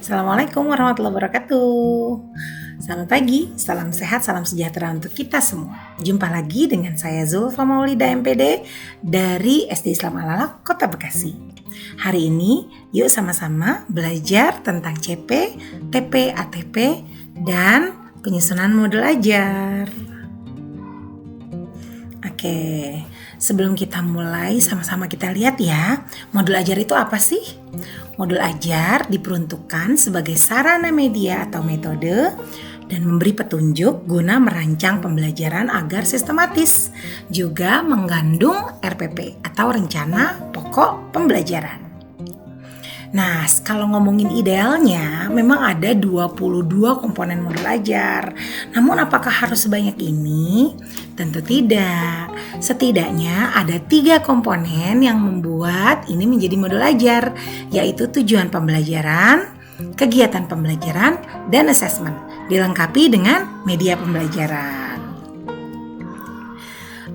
Assalamualaikum warahmatullahi wabarakatuh. Selamat pagi, salam sehat, salam sejahtera untuk kita semua. Jumpa lagi dengan saya Zulfa Maulida MPD dari SD Islam Al-Alaq, Kota Bekasi. Hari ini yuk sama-sama belajar tentang CP, TP, ATP, dan penyusunan modul ajar. Oke, sebelum kita mulai sama-sama kita lihat ya, modul ajar itu apa sih? Modul ajar diperuntukkan sebagai sarana media atau metode dan memberi petunjuk guna merancang pembelajaran agar sistematis, juga mengandung RPP atau rencana pokok pembelajaran. Nah, kalau ngomongin idealnya, memang ada 22 komponen modul ajar. Namun apakah harus sebanyak ini? Tentu tidak. Setidaknya ada 3 komponen yang membuat ini menjadi modul ajar, yaitu tujuan pembelajaran, kegiatan pembelajaran, dan asesmen, dilengkapi dengan media pembelajaran.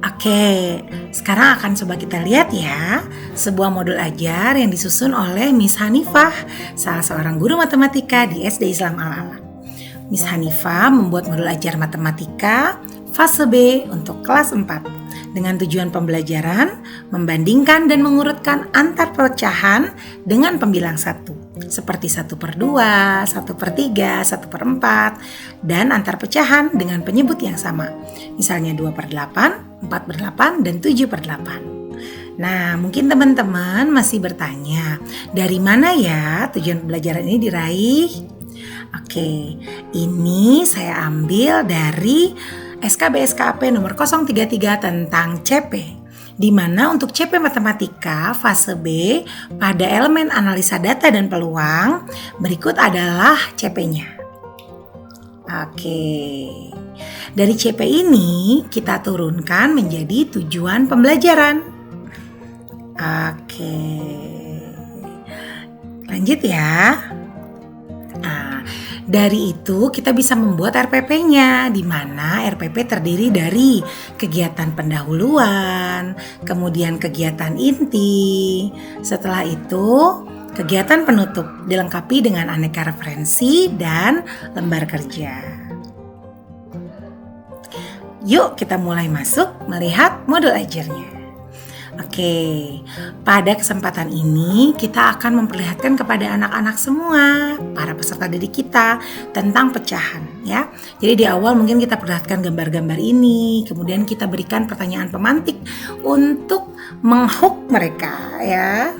Oke, sekarang akan coba kita lihat ya sebuah modul ajar yang disusun oleh Miss Hanifah, salah seorang guru matematika di SD Islam Al-Alaq. Miss Hanifah membuat modul ajar matematika fase B untuk kelas 4 dengan tujuan pembelajaran membandingkan dan mengurutkan antar pecahan dengan pembilang 1 seperti 1/2, 1/3, 1/4 dan antar pecahan dengan penyebut yang sama, misalnya 2/8, 4/8 dan 7/8. Nah, mungkin teman-teman masih bertanya, dari mana ya tujuan pembelajaran ini diraih? Oke, ini saya ambil dari SKB SKAP nomor 033 tentang CP, di mana untuk CP Matematika fase B pada elemen analisa data dan peluang, berikut adalah CP-nya. Oke, dari CP ini kita turunkan menjadi tujuan pembelajaran. Oke, lanjut ya. Dari itu kita bisa membuat RPP-nya, di mana RPP terdiri dari kegiatan pendahuluan, kemudian kegiatan inti, setelah itu kegiatan penutup dilengkapi dengan aneka referensi dan lembar kerja. Yuk kita mulai masuk melihat modul ajarnya. Oke, pada kesempatan ini kita akan memperlihatkan kepada anak-anak semua, para peserta didik kita, tentang pecahan ya. Jadi di awal mungkin kita perlihatkan gambar-gambar ini, kemudian kita berikan pertanyaan pemantik untuk menghook mereka ya.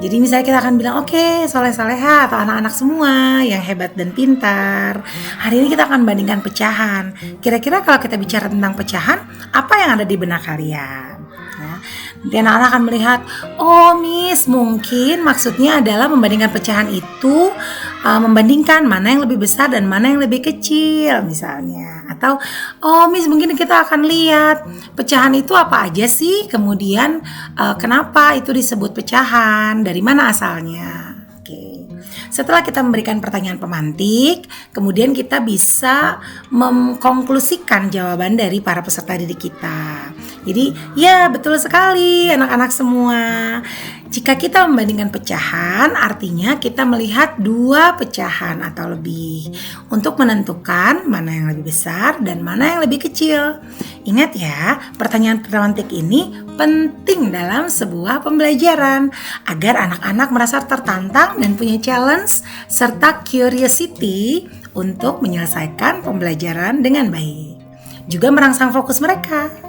Jadi misalnya kita akan bilang, oke, soleh-soleha atau anak-anak semua yang hebat dan pintar, hari ini kita akan bandingkan pecahan. Kira-kira kalau kita bicara tentang pecahan, apa yang ada di benak kalian? Nanti anak-anak akan melihat, oh Miss, mungkin maksudnya adalah membandingkan pecahan itu, membandingkan mana yang lebih besar dan mana yang lebih kecil misalnya. Atau, oh Miss, mungkin kita akan lihat pecahan itu apa aja sih, kemudian kenapa itu disebut pecahan, dari mana asalnya. Oke. Setelah kita memberikan pertanyaan pemantik, kemudian kita bisa mengkonklusikan jawaban dari para peserta didik kita. Jadi ya betul sekali anak-anak semua. Jika kita membandingkan pecahan, artinya kita melihat 2 pecahan atau lebih untuk menentukan mana yang lebih besar dan mana yang lebih kecil. Ingat ya, pertanyaan pemantik ini penting dalam sebuah pembelajaran agar anak-anak merasa tertantang dan punya challenge serta curiosity untuk menyelesaikan pembelajaran dengan baik. Juga merangsang fokus mereka.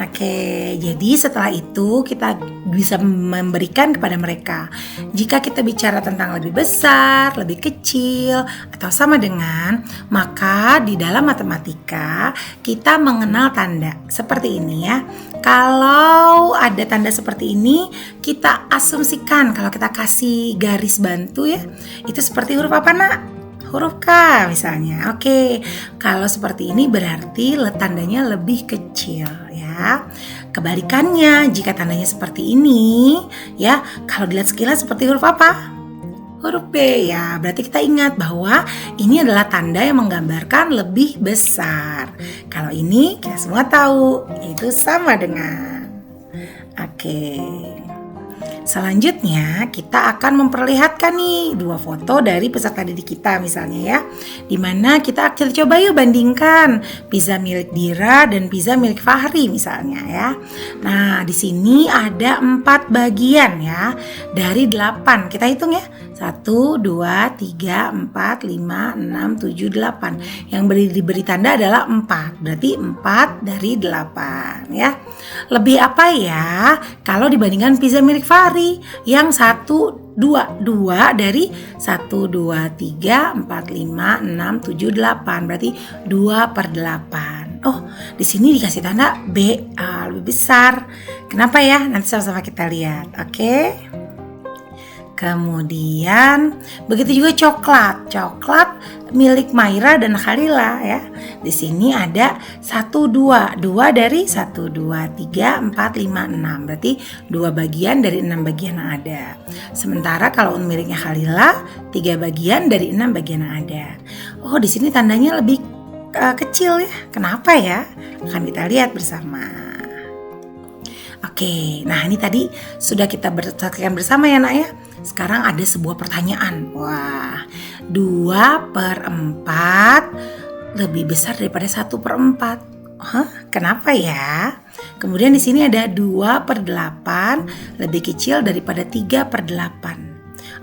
Oke, jadi setelah itu kita bisa memberikan kepada mereka. Jika kita bicara tentang lebih besar, lebih kecil, atau sama dengan, maka di dalam matematika kita mengenal tanda seperti ini ya. Kalau ada tanda seperti ini, kita asumsikan kalau kita kasih garis bantu ya, itu seperti huruf apa nak? Huruf K misalnya. Oke, kalau seperti ini berarti tandanya lebih kecil ya. Kebalikannya, jika tandanya seperti ini ya, kalau dilihat sekilas seperti huruf apa? Huruf B ya. Berarti kita ingat bahwa ini adalah tanda yang menggambarkan lebih besar. Kalau ini kita semua tahu, itu sama dengan. Oke. Selanjutnya kita akan memperlihatkan nih 2 foto dari peserta didik kita misalnya ya. Dimana kita coba yuk bandingkan pizza milik Dira dan pizza milik Fahri misalnya ya. Nah di sini ada 4 bagian ya dari 8. Kita hitung ya. 1, 2, 3, 4, 5, 6, 7, 8. Yang diberi tanda adalah 4. Berarti 4 dari 8 ya. Lebih apa ya kalau dibandingkan pizza milik Fahri yang 1, 2 dari 1, 2, 3, 4, 5, 6, 7, 8. Berarti 2/8. Oh, di sini dikasih tanda B, lebih besar. Kenapa ya? Nanti sama-sama kita lihat. Oke. Kemudian begitu juga coklat milik Maira dan Khalila ya. Di sini ada 1, 2 dari 1, 2, 3, 4, 5, 6. Berarti 2 bagian dari 6 bagian yang ada. Sementara kalau miliknya Khalila 3 bagian dari 6 bagian yang ada. Oh, di sini tandanya lebih kecil ya. Kenapa ya? Akan kita lihat bersama. Oke, nah ini tadi sudah kita perhatikan bersama ya nak ya. Sekarang ada sebuah pertanyaan. Wah, 2/4 lebih besar daripada 1/4. Hah? Kenapa ya? Kemudian di sini ada 2/8 lebih kecil daripada 3/8.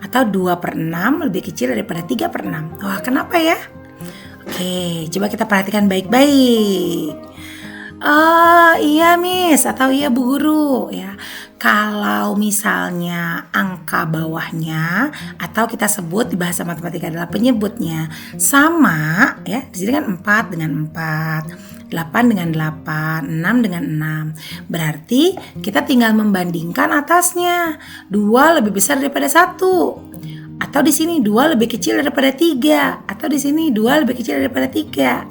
Atau 2/6 lebih kecil daripada 3/6. Wah, kenapa ya? Oke, coba kita perhatikan baik-baik. Oh iya Miss atau iya Bu Guru ya. Kalau misalnya angka bawahnya atau kita sebut di bahasa matematika adalah penyebutnya sama ya. Di sini kan 4 dengan 4, 8 dengan 8, 6 dengan 6. Berarti kita tinggal membandingkan atasnya. 2 lebih besar daripada 1. Atau di sini 2 lebih kecil daripada 3. Atau di sini 2 lebih kecil daripada 3.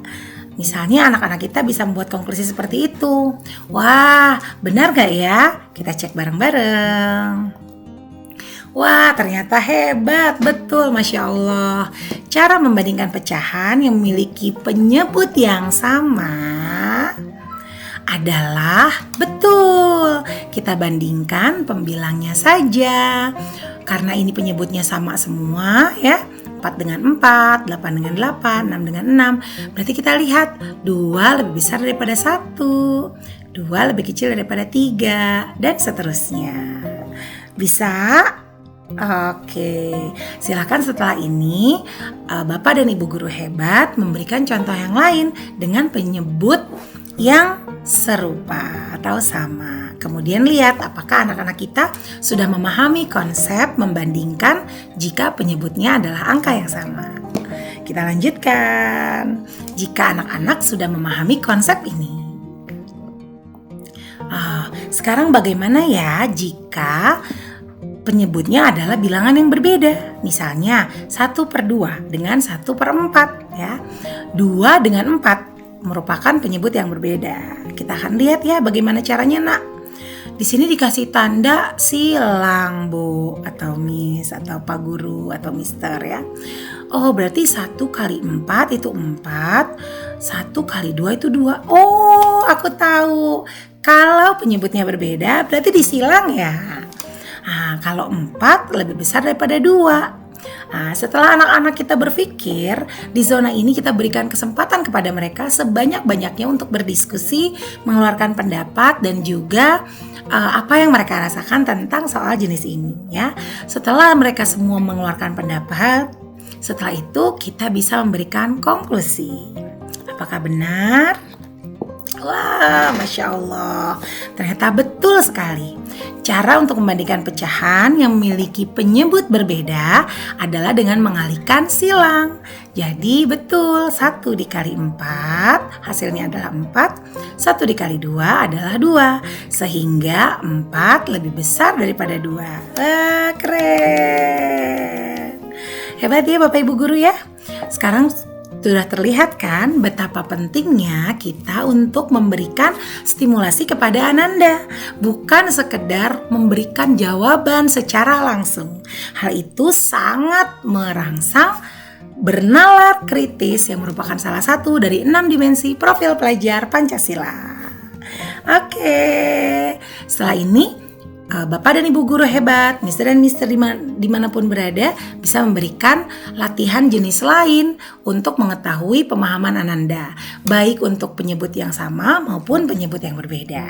Misalnya anak-anak kita bisa membuat konklusi seperti itu. Wah, benar gak ya? Kita cek bareng-bareng. Wah, ternyata hebat, betul, Masya Allah. Cara membandingkan pecahan yang memiliki penyebut yang sama adalah betul. Kita bandingkan pembilangnya saja. Karena ini penyebutnya sama semua ya. 4 dengan 4, 8 dengan 8, 6 dengan 6. Berarti kita lihat 2 lebih besar daripada 1, 2 lebih kecil daripada 3, dan seterusnya. Bisa? Oke, silakan setelah ini Bapak dan Ibu Guru hebat memberikan contoh yang lain dengan penyebut yang serupa atau sama. Kemudian lihat apakah anak-anak kita sudah memahami konsep membandingkan jika penyebutnya adalah angka yang sama. Kita lanjutkan. Jika anak-anak sudah memahami konsep ini. Sekarang bagaimana ya jika penyebutnya adalah bilangan yang berbeda? Misalnya 1/2 dengan 1/4 ya. 2 dengan 4 merupakan penyebut yang berbeda. Kita akan lihat ya bagaimana caranya nak. Di sini dikasih tanda silang Bu atau Miss atau Pak Guru atau Mister ya. Oh berarti 1 kali 4 itu 4, 1 kali 2 itu 2. Oh aku tahu. Kalau penyebutnya berbeda berarti disilang ya. Nah, kalau 4 lebih besar daripada 2. Nah, setelah anak-anak kita berpikir, di zona ini kita berikan kesempatan kepada mereka sebanyak-banyaknya untuk berdiskusi, mengeluarkan pendapat dan juga apa yang mereka rasakan tentang soal jenis ini ya. Setelah mereka semua mengeluarkan pendapat, setelah itu kita bisa memberikan konklusi. Apakah benar? Wah, Masya Allah, ternyata betul sekali. Cara untuk membandingkan pecahan yang memiliki penyebut berbeda adalah dengan mengalihkan silang. Jadi betul, 1 dikali 4 hasilnya adalah 4, 1 dikali 2 adalah 2. Sehingga 4 lebih besar daripada 2. Wah, keren. Hebat ya Bapak Ibu Guru ya. Sekarang sudah terlihat kan betapa pentingnya kita untuk memberikan stimulasi kepada Ananda, bukan sekedar memberikan jawaban secara langsung. Hal itu sangat merangsang bernalar kritis yang merupakan salah satu dari 6 dimensi profil pelajar Pancasila. Oke, setelah ini Bapak dan Ibu guru hebat, Mister dan Mister dimanapun berada, bisa memberikan latihan jenis lain untuk mengetahui pemahaman Ananda, baik untuk penyebut yang sama maupun penyebut yang berbeda.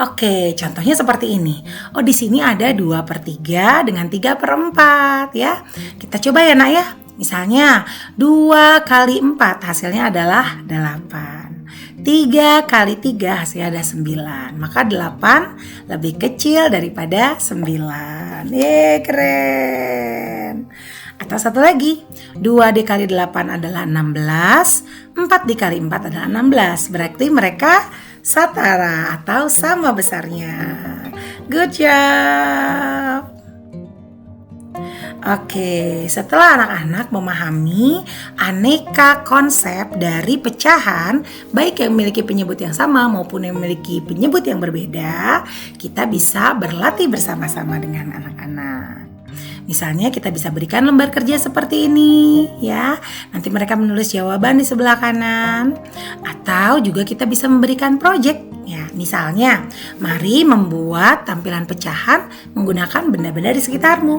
Oke, contohnya seperti ini. Oh, di sini ada 2/3 dengan 3/4 ya. Kita coba ya nak ya. Misalnya 2 kali 4 hasilnya adalah 8. 3 kali 3 hasilnya ada 9. Maka 8 lebih kecil daripada 9. Keren. Atau satu lagi, 2 dikali 8 adalah 16, 4 dikali 4 adalah 16. Berarti mereka setara atau sama besarnya. Good job. Oke, setelah anak-anak memahami aneka konsep dari pecahan, baik yang memiliki penyebut yang sama maupun yang memiliki penyebut yang berbeda, kita bisa berlatih bersama-sama dengan anak-anak. Misalnya kita bisa berikan lembar kerja seperti ini ya. Nanti mereka menulis jawaban di sebelah kanan. Atau juga kita bisa memberikan proyek ya. Misalnya, mari membuat tampilan pecahan menggunakan benda-benda di sekitarmu.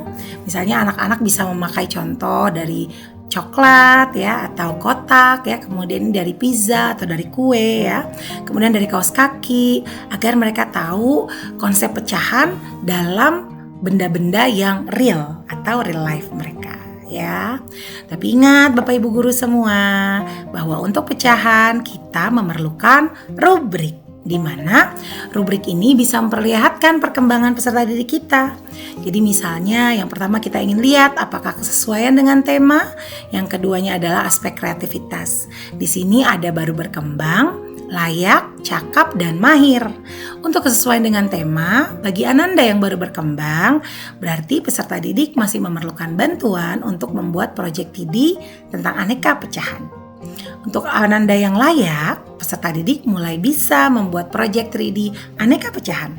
Misalnya anak-anak bisa memakai contoh dari coklat ya, atau kotak ya, kemudian dari pizza atau dari kue ya, kemudian dari kaos kaki, agar mereka tahu konsep pecahan dalam benda-benda yang real atau real life mereka ya. Tapi ingat Bapak Ibu guru semua, bahwa untuk pecahan kita memerlukan rubrik, di mana rubrik ini bisa memperlihatkan perkembangan peserta didik kita. Jadi misalnya yang pertama kita ingin lihat apakah kesesuaian dengan tema, yang keduanya adalah aspek kreativitas. Di sini ada baru berkembang, layak, cakap, dan mahir. Untuk kesesuaian dengan tema, bagi Ananda yang baru berkembang, berarti peserta didik masih memerlukan bantuan untuk membuat proyek 3D tentang aneka pecahan. Untuk Ananda yang layak, peserta didik mulai bisa membuat proyek 3D aneka pecahan.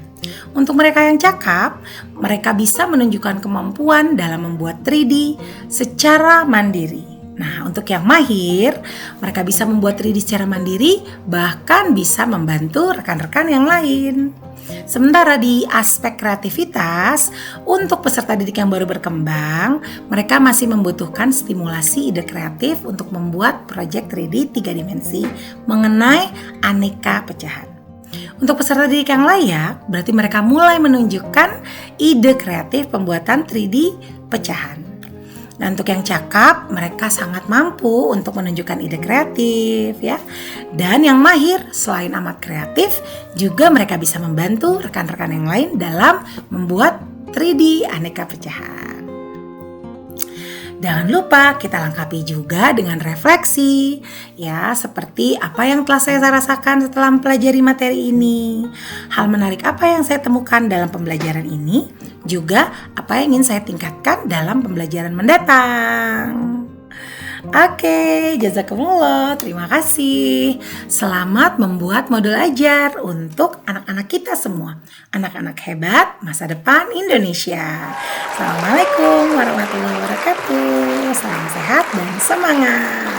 Untuk mereka yang cakap, mereka bisa menunjukkan kemampuan dalam membuat 3D secara mandiri. Nah, untuk yang mahir, mereka bisa membuat 3D secara mandiri, bahkan bisa membantu rekan-rekan yang lain. Sementara di aspek kreativitas, untuk peserta didik yang baru berkembang, mereka masih membutuhkan stimulasi ide kreatif untuk membuat proyek 3D 3 dimensi mengenai aneka pecahan. Untuk peserta didik yang layak, berarti mereka mulai menunjukkan ide kreatif pembuatan 3D pecahan. Dan untuk yang cakap, mereka sangat mampu untuk menunjukkan ide kreatif ya. Dan yang mahir, selain amat kreatif, juga mereka bisa membantu rekan-rekan yang lain dalam membuat 3D aneka pecahan. Jangan lupa kita lengkapi juga dengan refleksi ya, seperti apa yang telah saya rasakan setelah mempelajari materi ini. Hal menarik apa yang saya temukan dalam pembelajaran ini, juga apa yang ingin saya tingkatkan dalam pembelajaran mendatang. Oke, jazakumullah, terima kasih. Selamat membuat modul ajar untuk anak-anak kita semua. Anak-anak hebat masa depan Indonesia. Assalamualaikum warahmatullahi wabarakatuh. Salam sehat dan semangat.